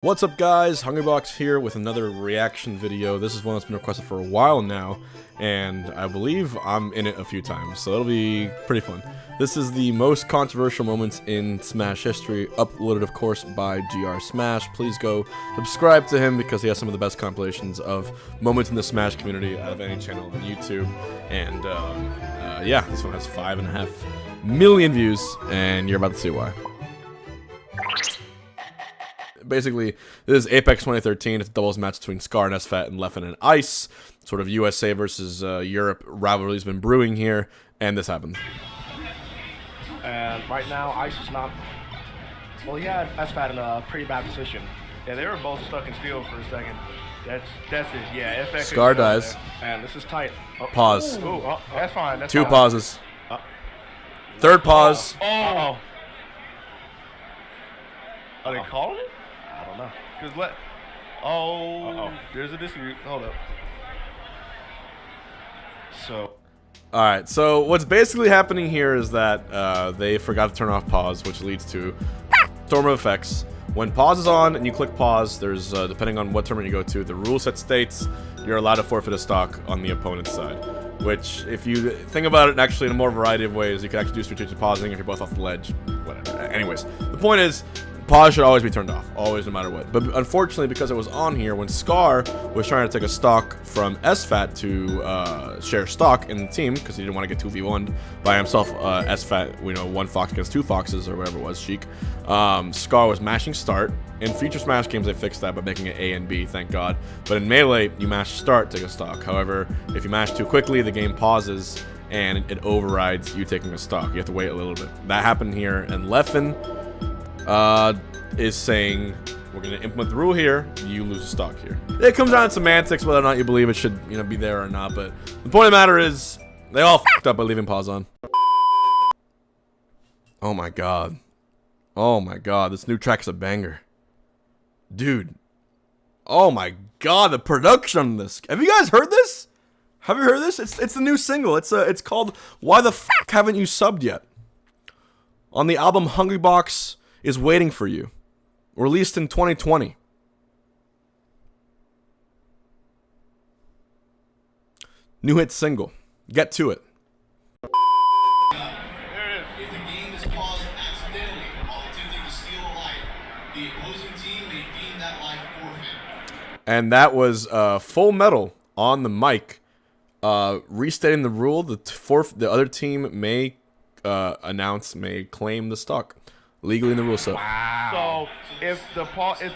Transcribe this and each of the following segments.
What's up guys, Hungrybox here with another reaction video. This is one that's been requested for a while now, and I believe I'm in it a few times, so it'll be pretty fun. This is the most controversial moments in Smash history, uploaded of course by grsmash. Please go subscribe to him because he has some of the best compilations of moments in the Smash community out of any channel on YouTube. And yeah, this one has 5.5 million views, and you're about to see why. Basically, this is Apex 2013. It's a doubles match between Scar and SFAT and Leffen and Ice. Sort of USA versus Europe rivalry's been brewing here, and this happened. And right now, Ice is not. Well, he had SFAT in a pretty bad position. Yeah, they were both stuck in steel for a second. That's it. Yeah, FX. Scar dies. And this is tight. Oh. Pause. Ooh, oh, that's fine. That's Two fine. pauses. Third pause. Oh. Are they calling it? I don't know. Cause let. Oh. There's a dispute. Hold up. So. Alright, so what's basically happening here is that they forgot to turn off pause, which leads to storm of effects. When pause is on and you click pause, there's, depending on what tournament you go to, the rule set states you're allowed to forfeit a stock on the opponent's side. Which, if you think about it actually in a more variety of ways, you can actually do strategic pausing if you're both off the ledge, whatever. Anyways, the point is, pause should always be turned off, always, no matter what. But unfortunately, because it was on here, when Scar was trying to take a stock from SFAT to share stock in the team, because he didn't want to get 2v1'd by himself, SFAT, you know, one fox against two foxes, or whatever it was, Sheik, Scar was mashing start. In future Smash games, they fixed that by making it A and B, thank God. But in Melee, you mash start, take a stock. However, if you mash too quickly, the game pauses, and it overrides you taking a stock. You have to wait a little bit. That happened here, and Leffen is saying we're gonna implement the rule here, you lose a stock here. It comes down to semantics, whether or not you believe it should, you know, be there or not, but the point of the matter is they all f***ed up by leaving pause on. Oh my god. Oh my god, this new track's a banger. Dude. Oh my god, the production on this. Have you guys heard this? Have you heard this? It's the new single. It's called Why the F*** Haven't You Subbed Yet? On the album Hungrybox is Waiting for You, released in 2020. New hit single. Get to it. There it is. If the game is paused accidentally while attempting to steal a life, the opposing team may deem that life forfeit. And that was Full Metal on the mic, restating the rule. The other team may may claim the stock legally in the rule set. Wow. So if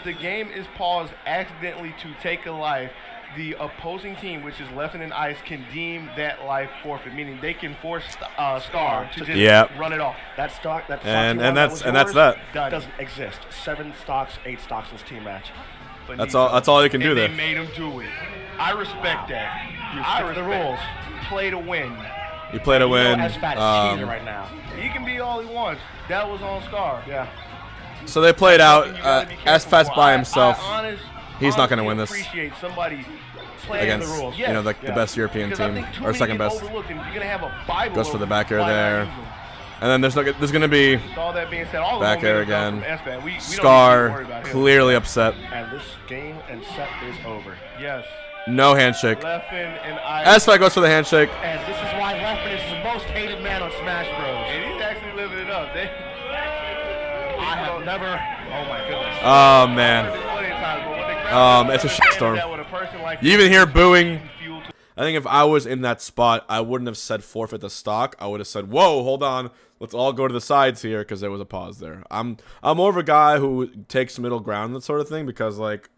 the game is paused accidentally to take a life, the opposing team, which is Leffen and Ice, can deem that life forfeit, meaning they can force Star to just run it off. That stock, that and that's that. Doesn't exist. 7 stocks, 8 stocks in this team match. But That's all you can do there. They made him do it. I respect that. I respect the rules. Play to win. You play to win. Right now. He can be all he wants. That was on Scar. Yeah. So they played out. SFAT's by himself. He's not going to win this appreciate somebody against the rules. You know, the best European team, or second best. Goes for the back air there, and then there's going to be back air again. Scar clearly upset. And this game and set is over. Yes. No handshake. Leffen and Ice. SFAT goes for the handshake. And this is why Leffen is the most hated man on Smash Bros. And he's actually living it up. I have never. Oh my goodness. Oh man. It's a shitstorm. You even hear booing. I think if I was in that spot, I wouldn't have said forfeit the stock. I would have said, "Whoa, hold on, let's all go to the sides here," because there was a pause there. I'm more of a guy who takes middle ground, that sort of thing, because like,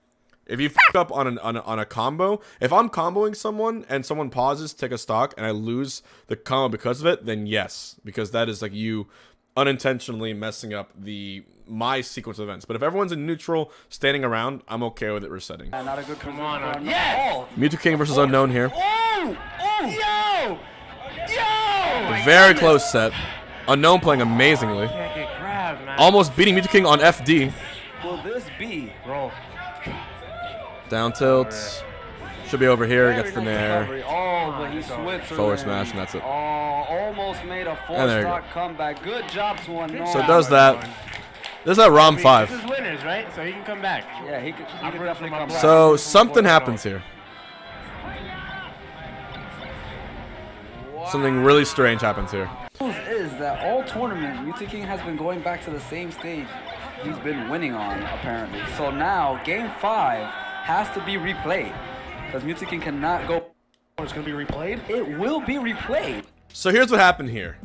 if you f up on a combo, if I'm comboing someone and someone pauses, take a stock, and I lose the combo because of it, then yes, because that is like you unintentionally messing up my sequence of events. But if everyone's in neutral, standing around, I'm okay with it resetting. Not a good come on. Yes! Mewtwo King versus Unknown here. Oh! Oh! Yo! Very close set. Unknown playing amazingly. Can't get grabbed, man. Almost beating Mewtwo King on FD. Will this be? Roll. Down tilt. Should be over here. Gets the nair. Oh, but he switched. Forward smash, and that's it. Oh, almost made a 4-stock comeback. Good job to Unknown. So it does that. This is at ROM 5. This is winners, right? So he can come back. Yeah, he could definitely come back. So something happens here. Something really strange happens here. The news is that all tournament, Mutant King has been going back to the same stage he's been winning on, apparently. So now, Game 5 has to be replayed, because Mutant King cannot go. It's going to be replayed? It will be replayed. So here's what happened here.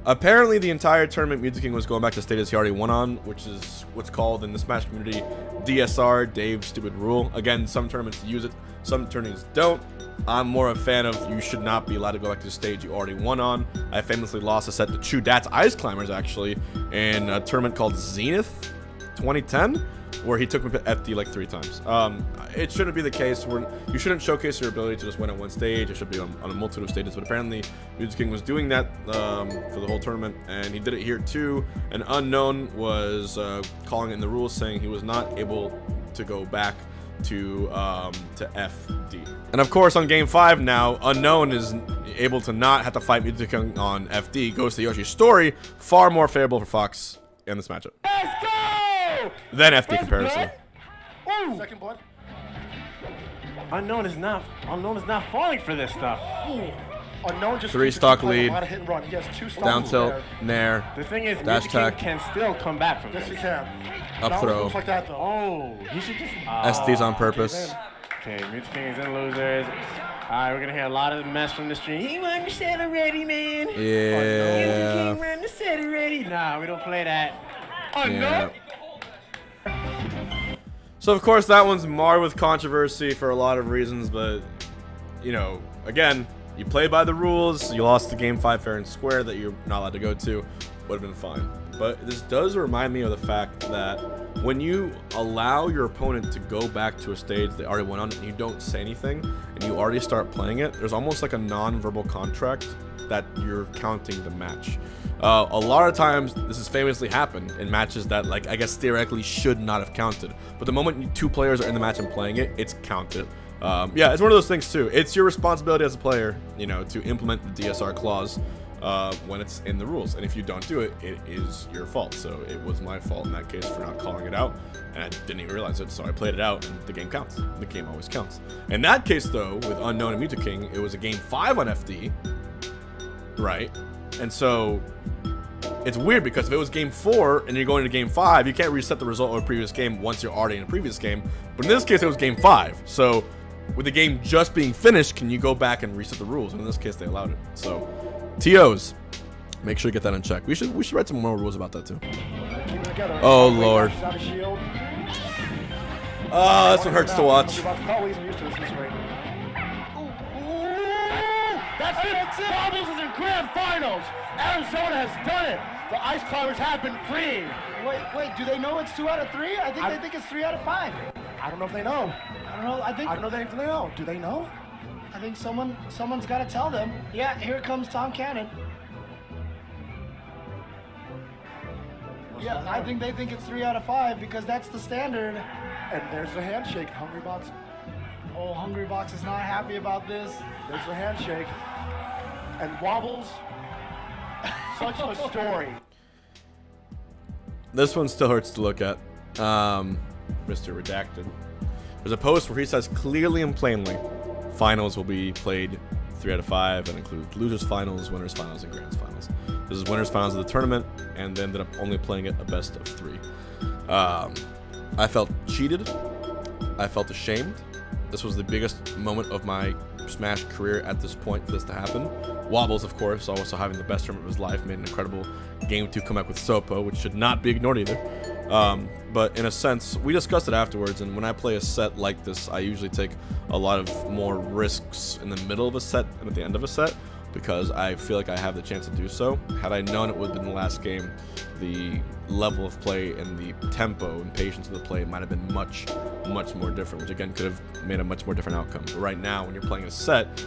Apparently the entire tournament Mutant King was going back to stages he already won on, which is what's called in the Smash community DSR, Dave's Stupid Rule. Again, some tournaments use it, some tournaments don't. I'm more a fan of you should not be allowed to go back to the stage you already won on. I famously lost a set to Chudat's Ice Climbers, actually, in a tournament called Zenith 2010, where he took me to FD like 3 times. It shouldn't be the case where you shouldn't showcase your ability to just win at one stage. It should be on a multitude of stages, but apparently Mutant King was doing that for the whole tournament, and he did it here too. An unknown was calling in the rules saying he was not able to go back to FD. And of course, on Game 5 now, Unknown is able to not have to fight Mutant King on FD. Goes to Yoshi's story, far more favorable for Fox in this matchup. Let's go! Then FD comparison. Ooh. Second blood. Unknown is not falling for this stuff. Ooh. Unknown just 3 stock lead. A lot of hit and run. He has 2 stocks Down tilt, there. nair. The thing is, dash Mutant King attack. can still come back from Yes, this. he can. Up Not throw. moves like that, though. Oh, he should just. SD's on purpose. Okay, Mutant King is in losers. Alright, we're gonna hear a lot of mess from the stream. He won the set already, man. Mutant Yeah. King won the set already. Nah, we don't play that. Yeah. So of course that one's marred with controversy for a lot of reasons, but you know, again, you play by the rules. You lost the Game 5 fair and square that you're not allowed to go to. Would have been fine. But this does remind me of the fact that when you allow your opponent to go back to a stage they already went on and you don't say anything and you already start playing it, there's almost like a non-verbal contract that you're counting the match. A lot of times this has famously happened in matches that, like, I guess theoretically should not have counted, but the moment 2 players are in the match and playing it, it's counted. Yeah, it's one of those things too. It's your responsibility as a player, you know, to implement the DSR clause when it's in the rules, and if you don't do it, it is your fault. So it was my fault in that case for not calling it out, and I didn't even realize it, so I played it out, and the game counts. The game always counts. In that case though, with Unknown and Mutant King, it was a Game 5 on FD, right? And so it's weird because if it was Game 4 and you're going to Game 5, you can't reset the result of a previous game once you're already in a previous game. But in this case, it was Game 5. So with the game just being finished, can you go back and reset the rules? And in this case, they allowed it. So TOs, make sure you get that in check. We should write some more rules about that too. Oh Lord. Oh, this one hurts to watch. That's it. Bobbles is in grand finals. Arizona has done it. The Ice Climbers have been freed. Wait, do they know it's 2 out of 3? They think it's 3 out of 5. I don't know if they know. I don't know. I don't know if they know. Do they know? I think someone's got to tell them. Yeah, here comes Tom Cannon. Yeah, I think they think it's 3 out of 5 because that's the standard. And there's the handshake, Hungrybox. Oh, Hungrybox is not happy about this. There's the handshake. And Wobbles, such a story. This one still hurts to look at. Mr. Redacted. There's a post where he says clearly and plainly, finals will be played 3 out of 5 and include losers finals, winners finals, and grands finals. This is winners finals of the tournament, and they ended up only playing it a best of 3. I felt cheated. I felt ashamed. This was the biggest moment of my Smash career at this point for this to happen. Wobbles, of course, also having the best tournament of his life, made an incredible Game 2 comeback with Sopo, which should not be ignored either. But in a sense, we discussed it afterwards, and when I play a set like this, I usually take a lot of more risks in the middle of a set and at the end of a set, because I feel like I have the chance to do so. Had I known it would have been the last game, the level of play and the tempo and patience of the play might have been much more different, which again could have made a much more different outcome. But right now, when you're playing a set,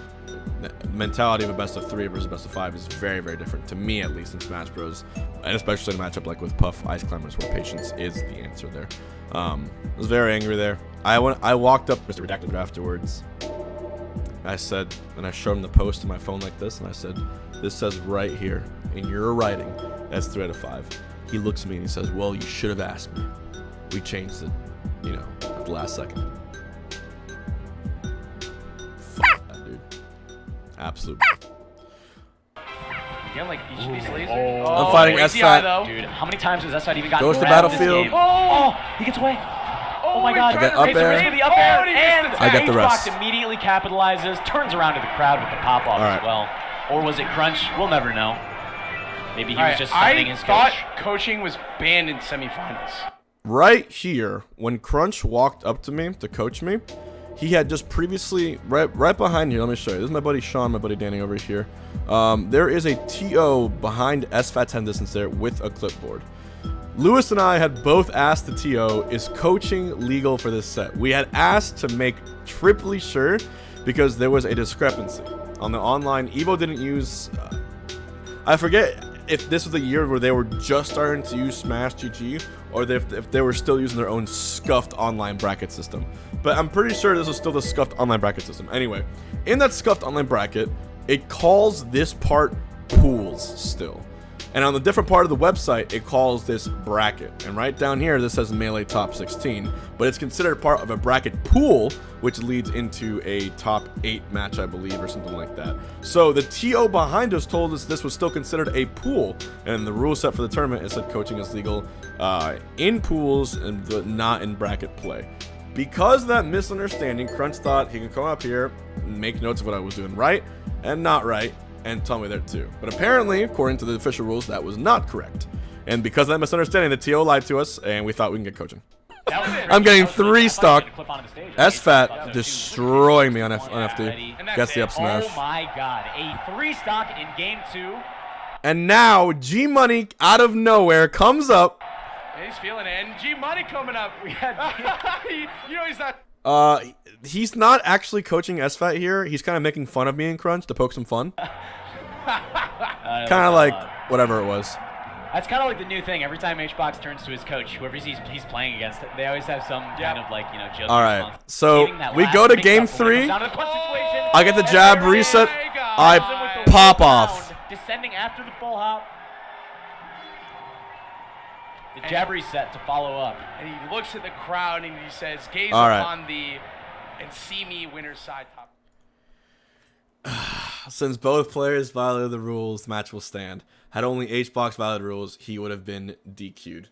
the mentality of a best of 3 versus a best of 5 is very different, to me at least, in Smash Bros. And especially in a matchup like with Puff Ice Climbers, where patience is the answer there. I was very angry there. I walked up Mr. Redacted afterwards. I said, and I showed him the post on my phone like this, and I said, this says right here in your writing, that's 3 out of 5. He looks at me and he says, well, you should have asked me. We changed it, you know, at the last second. Fuck that, dude. Absolute. Again, like, he should be laser. I'm fighting SFAT. Dude, how many times has SFAT even gotten Goes to grabbed in this battlefield. game? Oh, he gets away. Oh my god. I get up Takes a air. risk with the up air, and I get the rest. Hbox immediately capitalizes, turns around to the crowd with the pop-off as well. Or was it Crunch? We'll never know. Maybe he was just signing his coach. Coaching was banned in semifinals. Right here, when Crunch walked up to me to coach me, he had just previously, right behind here, let me show you. This is my buddy Sean, my buddy Danny over here. There is a TO behind SFAT's hand distance there with a clipboard. Lewis and I had both asked the TO, is coaching legal for this set? We had asked to make triply sure because there was a discrepancy. On the online, Evo didn't use, I forget if this was a year where they were just starting to use Smash GG or if they were still using their own scuffed online bracket system. But I'm pretty sure this was still the scuffed online bracket system. Anyway, in that scuffed online bracket, it calls this part pools still. And on the different part of the website, it calls this bracket. And right down here, this says Melee Top 16. But it's considered part of a bracket pool, which leads into a top 8 match, I believe, or something like that. So the TO behind us told us this was still considered a pool. And the rule set for the tournament, it said coaching is legal in pools and not in bracket play. Because of that misunderstanding, Crunch thought he could come up here and make notes of what I was doing right and not right, and tell me there too. But apparently, according to the official rules, that was not correct. And because of that misunderstanding, the TO lied to us, and we thought we can get coaching. I'm getting 3 stock. SFAT destroying me on FD. Gets the up smash. Oh my god, a 3 stock in game 2. And now, G Money out of nowhere comes up. He's feeling it. And G Money coming up. We had, you know, he's not. He's not actually coaching SFAT here. He's kind of making fun of me and Crunch to poke some fun. Kind of like whatever it was. That's kind of like the new thing. Every time Hbox turns to his coach, whoever he's playing against, they always have some kind of like, you know, joke. All right, so we go to game 3. I get the jab reset. I pop off. Descending after the full hop. The jab reset to follow up. And he looks at the crowd and he says, gaze All right. upon the and see me winner's side top. Since both players violated the rules, the match will stand. Had only Hbox violated rules, he would have been DQ'd.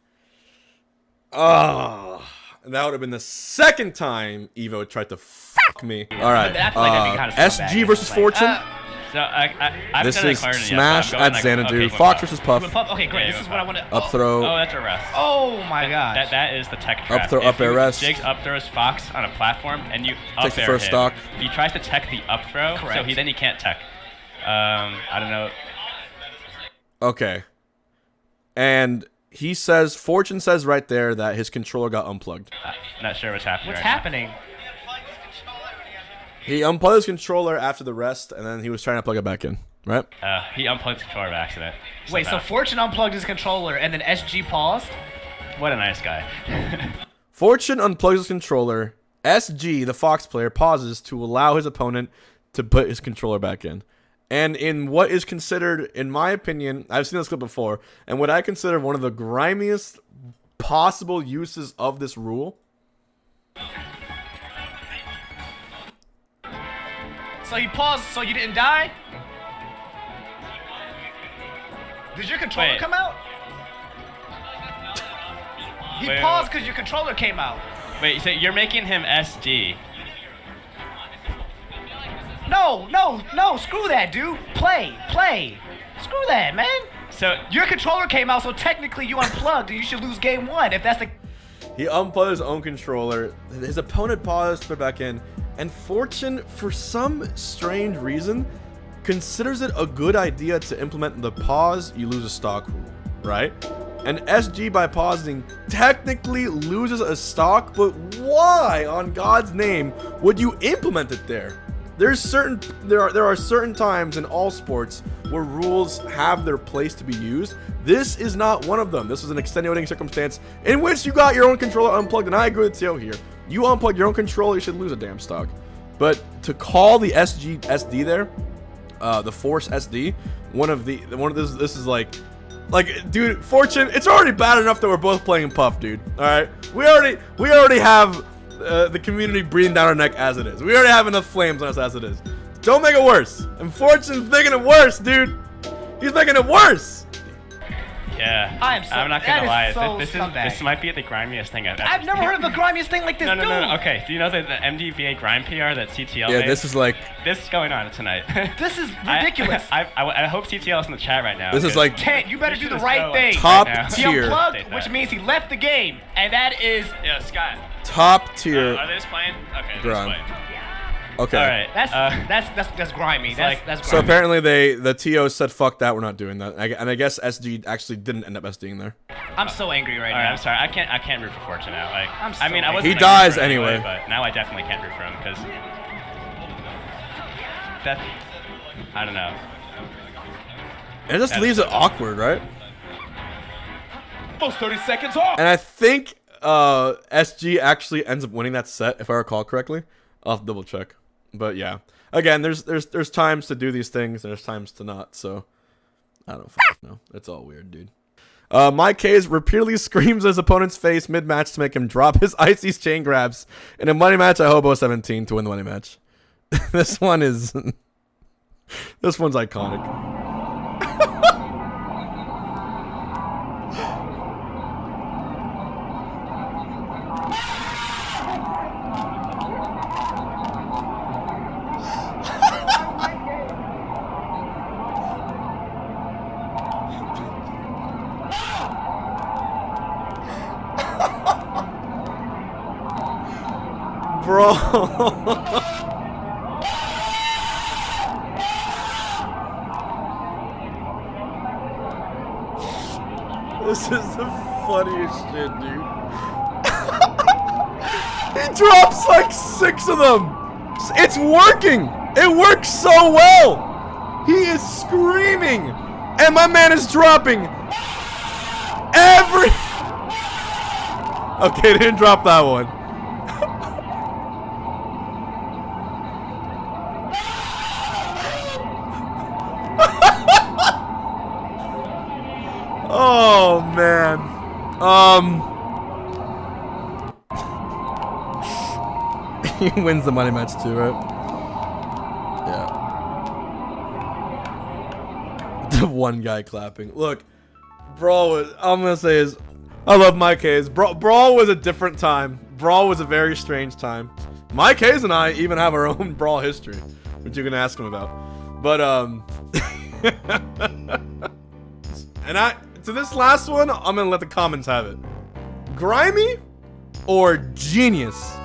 Oh, and that would have been the second time Evo tried to fuck me. All right, SG versus Fortune. So this is Smash at Xanadu. Fox versus Puff. Okay, great. This is what I want to. Up throw. Oh, that's a rest. Oh my god. That is the tech trap. Up throw, up air rest. Jigs up throws Fox on a platform, and you up takes the air first him. stock. He tries to tech the up throw, so then he can't tech. I don't know. Okay. And he says, Fortune says right there that his controller got unplugged. Not sure what's happening. What's happening? He unplugged his controller after the rest, and then he was trying to plug it back in, right? He unplugged his controller by accident. Wait, so Fortune unplugged his controller and then SG paused? What a nice guy. Fortune unplugs his controller. SG, the Fox player, pauses to allow his opponent to put his controller back in. And in what is considered, in my opinion, I've seen this clip before, and what I consider one of the grimiest possible uses of this rule. So you paused, so you didn't die? Did your controller come out? He paused because your controller came out. Wait, so you're making him SG? No, screw that, dude. Play. Screw that, man. So your controller came out, so technically you unplugged and you should lose game 1 if that's the... He unplugged his own controller. His opponent paused to put it back in. And Fortune, for some strange reason, considers it a good idea to implement the pause, you lose a stock rule, right? And SG, by pausing, technically loses a stock, but why, on God's name, would you implement it there? There are certain times in all sports where rules have their place to be used. This is not one of them. This is an extenuating circumstance in which you got your own controller unplugged, and I agree with Teo here. You unplug your own controller, you should lose a damn stock. But to call the SG SD there, the Force SD, this is like Like, dude, Fortune, it's already bad enough that we're both playing Puff, dude. All right, we already have the community breathing down our neck as it is. We already have enough flames on us as it is. Don't make it worse. And Fortune's making it worse, dude. He's making it worse. Yeah. I'm not gonna lie. This might be the grimiest thing I've ever I've never heard of the grimiest thing like this. No. Okay. Do you know the MDVA grime PR that CTL made? Yeah, this is like. This is going on tonight. This is ridiculous. I hope CTL is in the chat right now. This is like. Tent, you better do the right thing. Top He tier. unplugged, which means he left the game, and that is. Yeah, Scott. Top tier. Are they just playing? Okay. Grime. Okay. All right. That's grimy. That's grimy. So apparently the TO said fuck that, we're not doing that. And I guess SG actually didn't end up SDing there. I'm so angry right now. All right, I'm sorry. I can't root for Fortune now. Like, I mean, I wasn't. He dies anyway. But now I definitely can't root for him because that. I don't know. It just leaves it awkward, right? Almost 30 seconds off. And I think SG actually ends up winning that set, if I recall correctly. I'll have to double check. But yeah, again, there's times to do these things, and there's times to not. So I don't know. It's all weird, dude. My K's repeatedly screams at his opponent's face mid-match to make him drop his Icy's chain grabs. In a money match, I hobo 17 to win the money match. This one is this one's iconic. Bro. This is the funniest shit, dude. He drops like 6 of them. It's working. It works so well. He is screaming. And my man is dropping every... Okay, didn't drop that one. Oh man. He wins the money match too, right? Yeah. The one guy clapping. Look, Brawl was, I'm gonna say is, I love my K's. Brawl was a different time. Brawl was a very strange time. My K's and I even have our own Brawl history, which you can ask him about. But and to this last one, I'm gonna let the comments have it. Grimy or genius?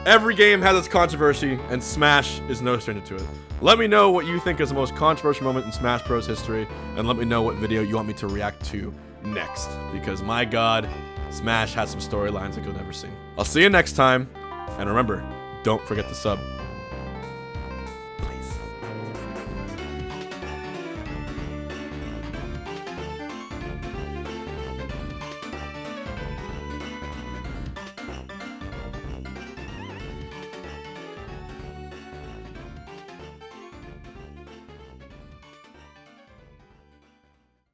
Every game has its controversy, and Smash is no stranger to it. Let me know what you think is the most controversial moment in Smash Bros. History, and let me know what video you want me to react to next. Because my god, Smash has some storylines like you'll never see. I'll see you next time, and remember, don't forget to sub.